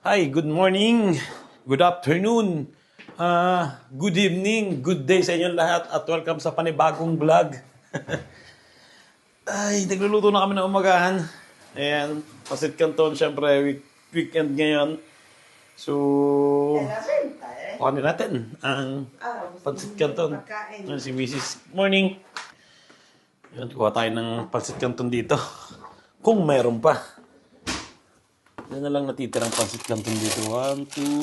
Hi, good morning, good afternoon, good evening, good day sa inyong lahat at welcome sa panibagong vlog. Ay, nagluluto na kami ng umagahan. Ayan, pasit canton, syempre weekend ngayon. So, kuhanin natin ang pasit canton. Ayan, si Mrs. Morning. Ayan, kuha tayo ng pasit canton dito. Kung mayroon pa. Yan na lang natitirang pansit canton dito. 1, 2,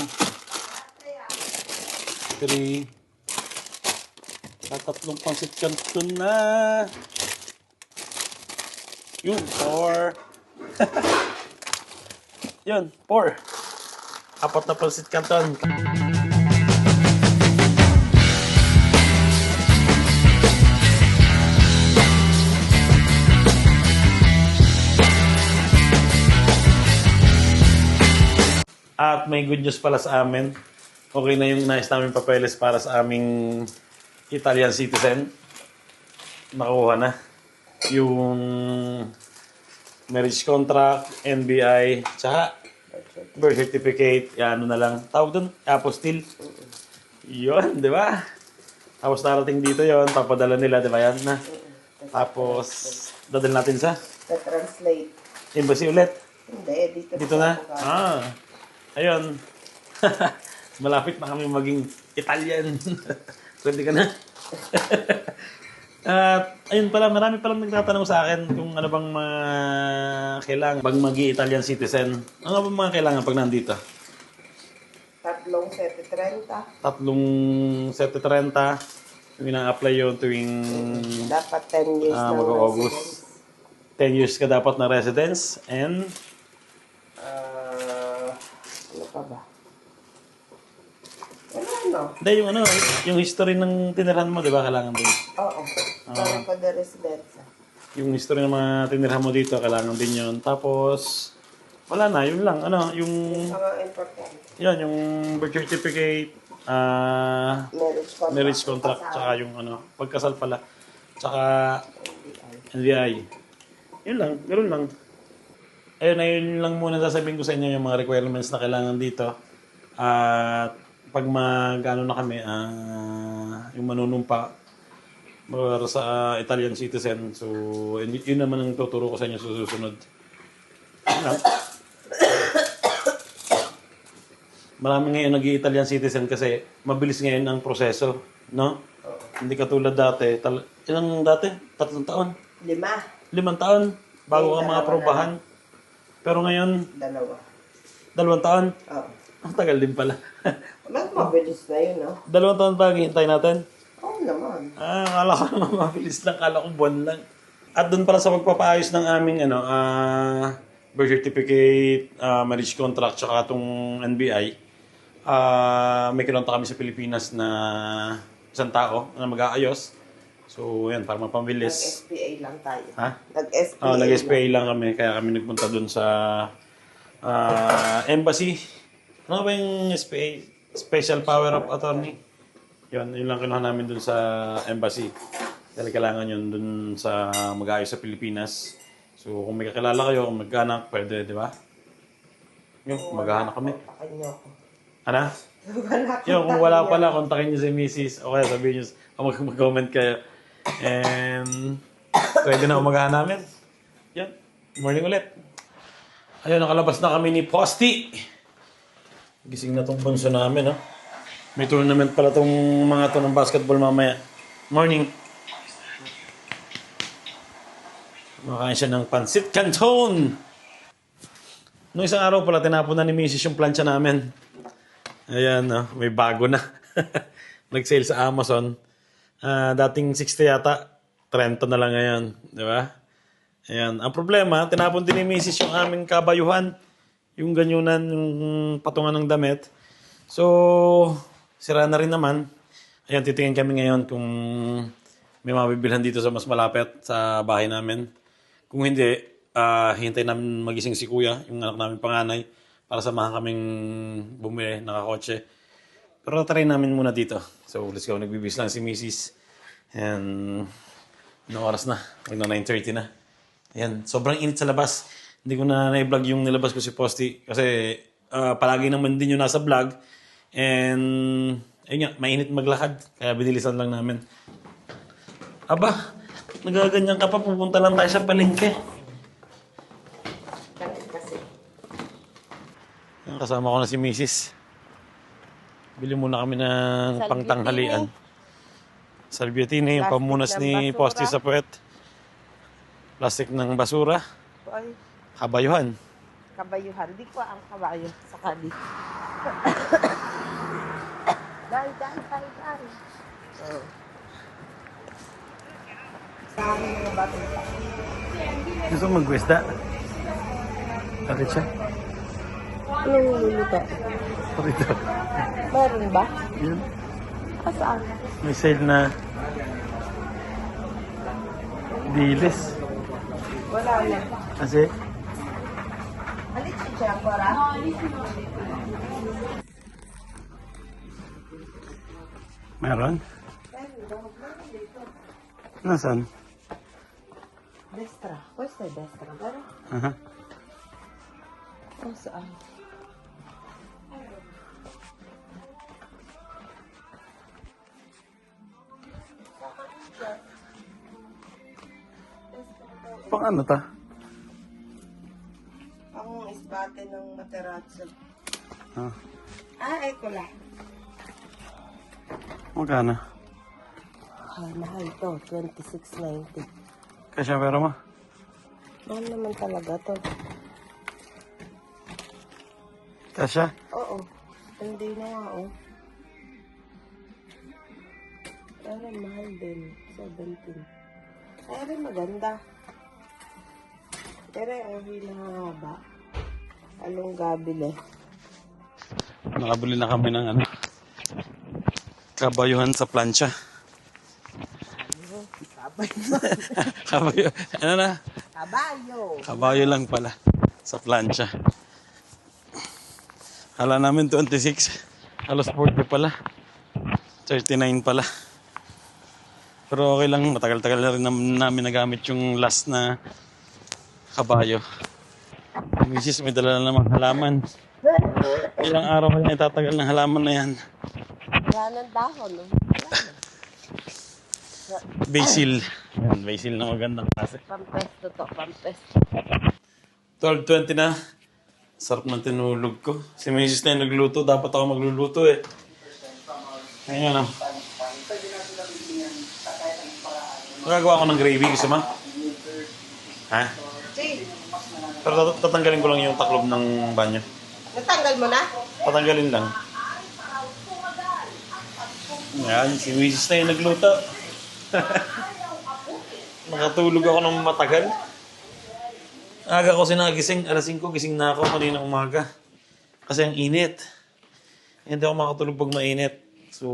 3. Tatlong pansit canton na. Yun, 4. Yun, 4. Apat na pansit canton. At may good news pala sa amin. Okay na yung inayos namin papeles para sa aming Italian citizen. Nakuha na. Yung marriage contract, NBI, tsaka birth certificate, ano na lang. Tawag doon, apostille. Yun, di ba? Tapos darating dito yon, papadala nila, di ba yan na? Tapos, dadal natin sa translate. embassy ulit. Hindi, Dito na? Ayun. Malapit na kami maging Italian. Pwede ka na? At ayun pala, marami palang nagtatanong sa akin kung ano bang mga kailangan bang maging Italian citizen. Ano bang mga kailangan pag nandito? 3,730. 3,730. Yung ina-apply yun tuwing Dapat 10 years na mag-August. 10 years ka dapat na residence and ano pa ba? Ano? hindi, yung history ng tinirahan mo, di ba, kailangan din. Oo. Para pa the residence. Yung history ng mga tinirahan mo dito, kailangan din yun. Tapos, wala na, yun lang. Yung Mga important. yan, yung birth certificate, marriage contract, tsaka yung pagkasal pala, tsaka NBI. Yun lang, ganoon lang. Ayun lang muna sasabihin ko sa inyo yung mga requirements na kailangan dito. At pag na kami, yung manunumpa para sa Italian citizen. So, yun naman ang tuturo ko sa inyo sa susunod. Marami ngayon nag-i-Italian citizen kasi mabilis ngayon ang proseso. No? Hindi katulad dati. Ilang dati? 3 taon? 5. 5 taon bago ka maaprobahan. Pero ngayon, 2 taon? Oo. Ang tagal din pala. Mas mabilis na yun, no? 2 taon pa hihintay natin? Oo naman. Akala ko naman mabilis lang. Akala ko buwan lang. At doon pala sa pagpapaayos ng aming birth certificate, marriage contract, tsaka itong NBI, may kinonta kami sa Pilipinas na isang tao na mag-aayos. So, yan, para mapabilis. Nag-SPA lang tayo. Ha? Nag-SPA Nag-SPA lang kami, kaya kami nagpunta dun sa embassy. Ano ba yung SPA? Special Power of Attorney. Yun lang kinuha namin dun sa embassy. Dahil kailangan yun dun sa mag-aayos sa Pilipinas. So, kung may kakilala kayo, kung magkanak, pwede, di ba? Yun, maghahanap kami. Kontakin niyo ako. Ano? Yun, kung wala pala, kontakin niyo si Mrs. O kaya sabihin niyo, mag-comment kayo. And pwede na umagahan namin. Yan. Morning ulit. Ayun, nakalabas na kami ni Posty. Gising na tong bunso namin, ha? May tournament pala tong mga to ng basketball mamaya. Morning. Makain siya ng pansit canton. Noong isang araw pala, tinapon na ni Mrs. yung plancha namin. Ayan, may bago na. Nag-sale sa Amazon. Dating 60 yata, 30 na lang ngayon. Di ba? Ayan. Ang problema, tinapon din ni Mrs. yung aming kabayuhan. Yung ganyunan, yung patungan ng damit. So, sira na rin naman. Ayan, titingin kami ngayon kung may mabibilhan dito sa mas malapit sa bahay namin. Kung hindi, hintay namin magising si Kuya, yung anak namin panganay, para samahan kaming bumili, nakakotse. Pero try namin muna dito. So, let's go. Nagbibis lang si Mrs. And, anong oras na? Mag na 9:30 na. Ayan, sobrang init sa labas. Hindi ko na na-vlog yung nilabas ko si Posty kasi palagi naman din yung nasa vlog. And, ayun nga, mainit maglakad. Kaya binilisan lang namin. Aba, nagaganyan ka pa. Pupunta lang tayo sa palengke. Kasi. Kasama ko na si Mrs. Bili muna kami ng Salviatine. pangtanghalian. Salviatine, yung Plastic pamunas ng ni basura. Posti sa puwet. Plastic ng basura. Ay, Kabayuhan. kabayuhan. Di ko ang kabayo sa kali. Dahil. Oh. Sa amin mga bata. Gusto mo mag-guesta? Bakit siya? Anong luluto? Pakita. Meron ba? Yun. Saan? May sale na dilis. Wala na. Kasi, Alit siya, para? meron? Nasaan? Destra. Where's the destra? Para? Aha. Oh, saan? Pang ano ta? Ang isbate ng materazzo. Ah. Eko lang. Magkano? Mahal to. 26.90. Kasya pera mo? Mahal naman talaga to. Kasya? Oo. Hindi na nga, oh. Pero mahal din. 17. Ay, rin maganda. Pero ang hinahaba. Anong gabi eh. Nakabili na kami ng ano? Kabayuhan sa plancha. Kabayo. Ano na? Kabayo! Kabayo lang pala. Sa plancha. Hala namin 26. Halos 40 pala. 39 pala. Pero okay lang. Matagal-tagal na rin namin nagamit yung last na kabayo. Misis, may dala na namang halaman. Ilang araw kaya itatagal ng halaman na yan. Wala ng dahon, no? Basil. Yan, basil na magandang klase. Pampesto to, pampesto. 12:20 na. Sarap ng tinulog ko. Si Mrs. na yung nagluto. Dapat ako magluluto eh. Ayan o. Magagawa ko ng gravy. Gusto mo? Ha? Sige. Pero tatanggalin ko lang yung taklob ng banyo. Natanggal mo na? Tatanggalin lang. Yan, si Mrs. na yung nagluto. Nakatulog ako ng matagal. Aga ko sinagising, alas 5 gising na ako kanina umaga. Kasi ang init. Hindi ako makatulog pag mainit. So,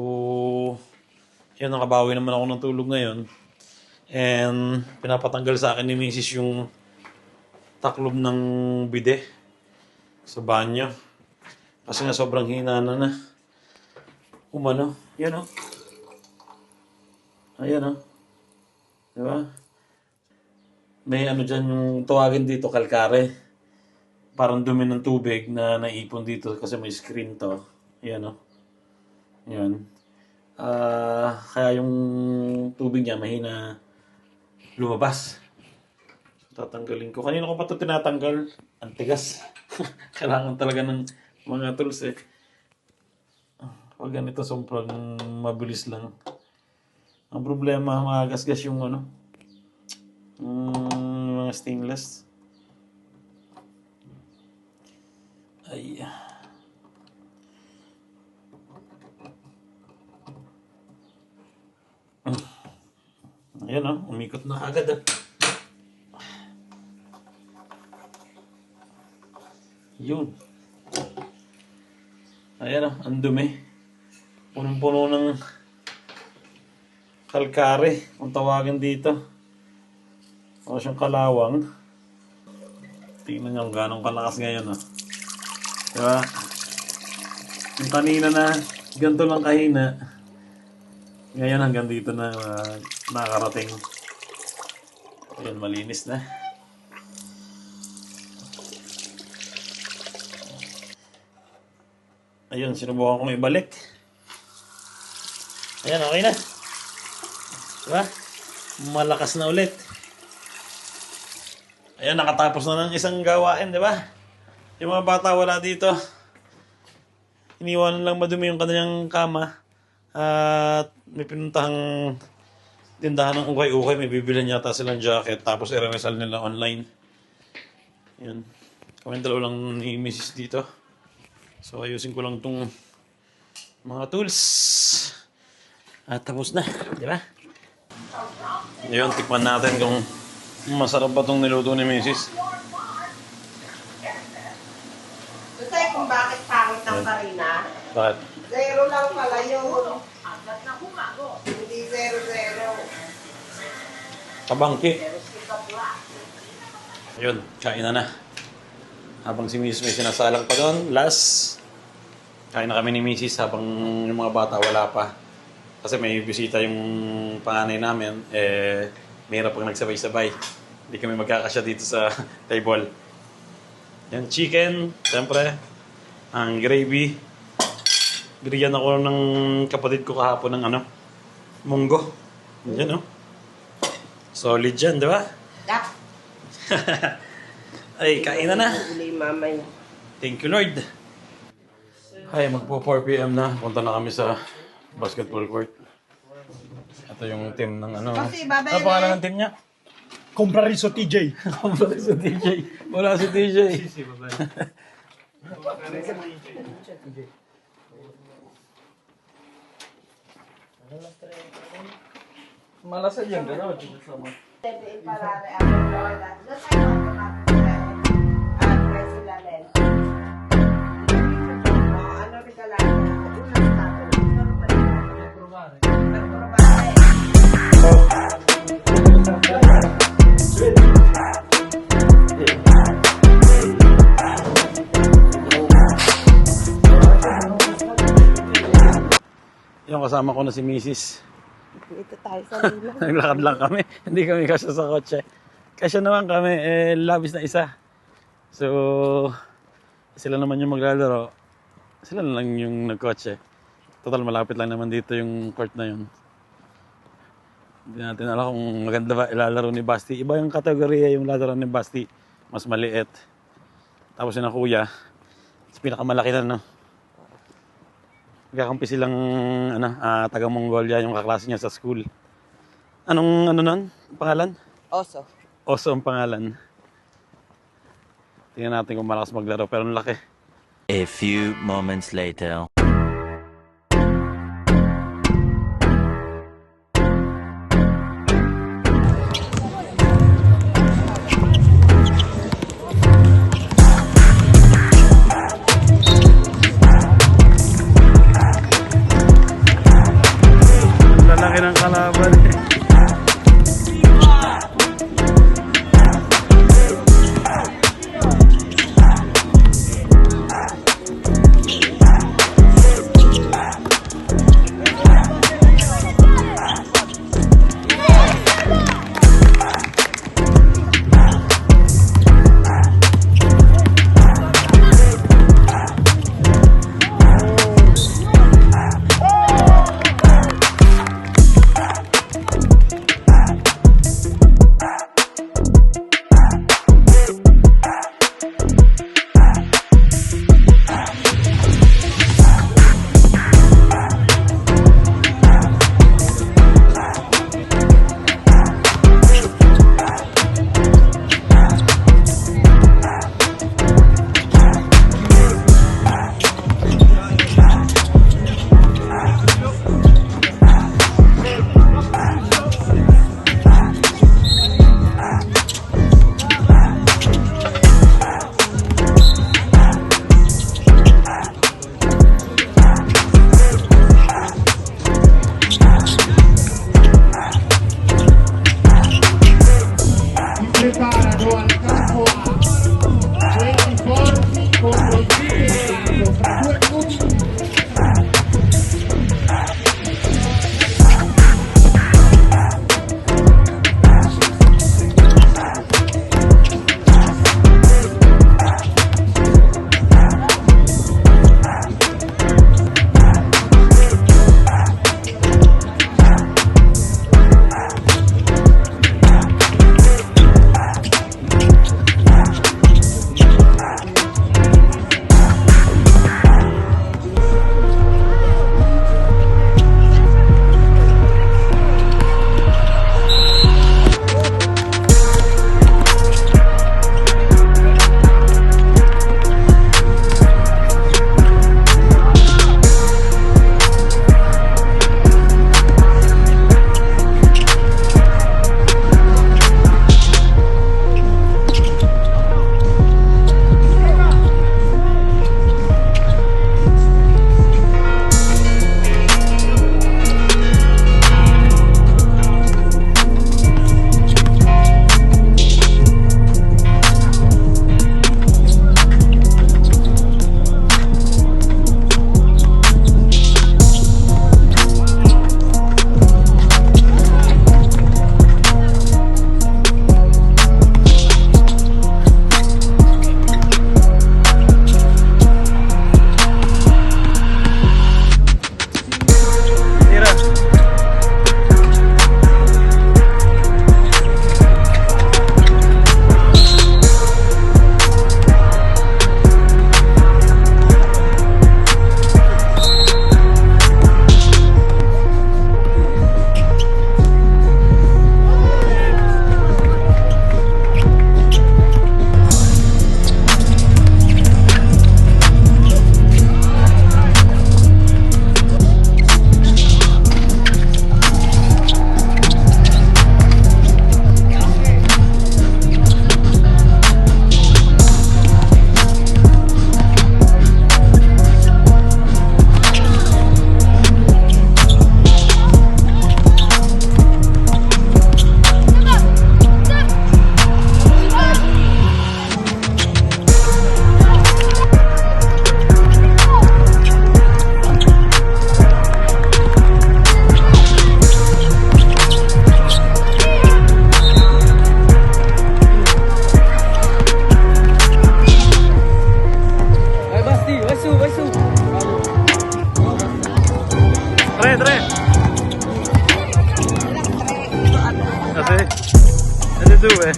yun, nakabawi naman ako ng tulog ngayon. And pinapatanggal sa akin ni Mrs. yung taklob ng bide sa banyo. Kasi nga sobrang hina na. Umano. Yan o. Ayan o. Diba? May ano dyan yung tawagin dito, kalkare. Parang dumi ng tubig na naipon dito kasi may screen to. Ayan o. Yan. Kaya yung tubig niya mahina lumabas. Tatanggalin ko. Kanina ko pa ito tinatanggal. Ang tigas. Kailangan talaga ng mga tools eh. Pag ganito, sobrang mabilis lang. Ang problema, magasgas yung ano, mga stainless. Ay. Ayan o, umikot na agad ah. Yun. Ayan o, ang dumi. Punong-puno ng kalkare, kung tawagin dito. O siyang kalawang. Tingnan nyo kung gano'ng kalakas ngayon. Oh. Diba? Yung kanina na ganito lang kahina. Ngayon hanggang dito na nakakarating. Ayan, malinis na. Ayun, sinubukan kong ibalik. Ayan, okay na. Diba? Malakas na ulit. Ayan, nakatapos na ng isang gawain, di ba? Yung mga bata wala dito. Iniwanan lang madumi yung kanilang kama. At may pinuntahang tindahan ng ukay-ukay. May bibilan yata silang jacket. Tapos i-resell nila online. Yan. Kami dalawa lang ni Mrs. dito. So ayusin ko lang itong mga tools. At tapos na. Di ba? Ngayon, tikman natin kung masarap ba itong niluto ni Mrs. Kasi kung bakit pangit ang farina, Bakit? 0 lang pala yun. Hindi 0-0. Kabangki. Ayun, kain na. Habang si Mrs. may sinasalang pa doon, last, kain na kami ni Mrs. habang yung mga bata wala pa. Kasi may bisita yung panganay namin, mahirap pag nagsabay-sabay. Hindi kami magkakasya dito sa table. Yan, chicken, siyempre, ang gravy. Binigyan ako ng kapatid ko kahapon ng munggo. Yan, oh. Solid yan, di ba? Dak. Ay, kain na. Uli mamay. Thank you, Lord. Ay, magpo 4 p.m. na. Punta na kami sa basketball court. Ito yung team ng Kasi, babay Ano pangalan ng team niya? Comprariso TJ. Wala si TJ. Wala si TJ. Malasan yan, gano'n. Pwede iparare ako wala. Doon tayo mag-press sila rin. Ano rin ka lang? Una sa tato. Pero pa rin. Pero probable. Yung kasama ko na si Mrs. Dito tayo sa lula. Naglakad lang kami. Hindi kami kasya sa kotse. Kasya naman kami, labis na isa. So, sila naman yung maglalaro. Sila na lang yung nagkotse. Total, malapit lang naman dito yung court na yun. Hindi natin alam kung maganda ba ilalaro ni Basti. Iba yung kategorya yung lalaro ni Basti. Mas maliit. Tapos yun ang kuya. Mas pinakamalaki na, no? Nagkakampi silang taga Mongolia yung kaklase niya sa school. Anong nun? Pangalan? Oso. Oso ang pangalan. Tingnan natin kung malakas maglaro pero ang laki. A few moments later. Ang lalaki ng kalaban eh. vai su. Tre. Kasi, ano due?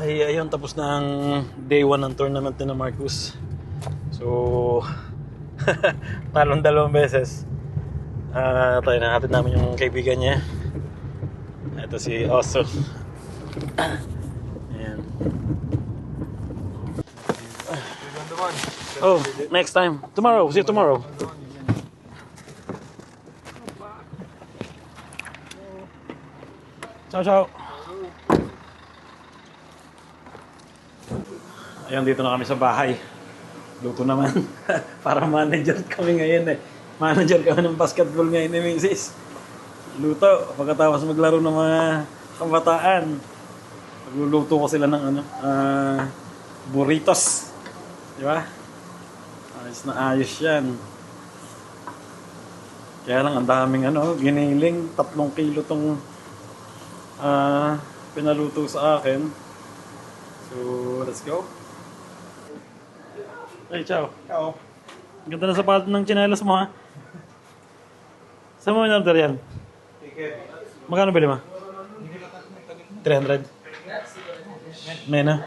Ayun, tapos na ang day 1 ng tournament ni Marcus. So, talon 2 beses. Tayo na natin namin yung kaibigan niya. Ito si Oso. Ayan. Oh, next time. Tomorrow. See you tomorrow. Ciao, ciao. Ayan, dito na kami sa bahay. Luto naman. Para manager kami ngayon eh. Manager kami ng basketball ngayon ni Mrs. Luto. Pagkatapos maglaro ng mga kabataan. Pagluluto ko sila ng burritos. Di ba? Ayos na ayos yan. Kaya lang, ang daming giniling. 3 kilo tong pinaluto sa akin. So, let's go. Ay, ciao. Ciao. Ganda na sapatos ng tsinelas mo, ha? Saan mo in-order yan? Magkano bili mo? 300? May na?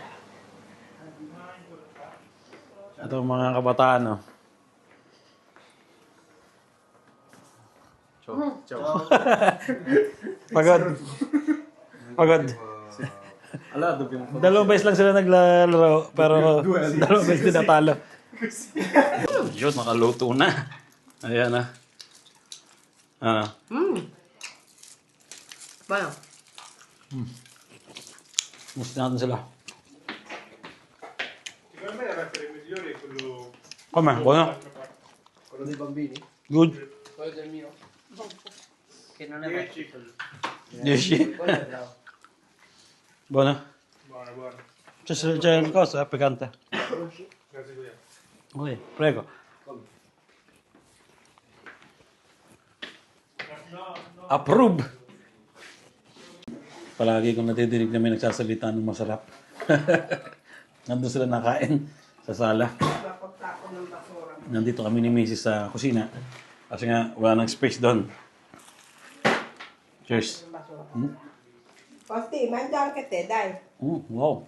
Ito mga kabataan, no? Ciao. Pagod. Pagod. Ala, dobi mo. 2 beses lang sila naglalaro, pero 2 beses din natalo. Yun, nakaluto na. Ayan na. Bueno. Musta natin sila. Come, buono. Quello dei bambini? Good. Quello del mio. Che non è vecchio. 10. Quello è bravo. Buono. Buono. C'è il coso, è piccante. Grazie Guglielmo. Ok, prego. Approve! Palagi kong natidinig na may nagsasalita ng masarap. Nandun sila nakain sa sala. Mapagtapon ng basura. Nandito kami ni Mrs. sa kusina. Kasi nga, wala nang space doon. Cheers. Ng basura. Kosti, manjang ka te, dai. Wow.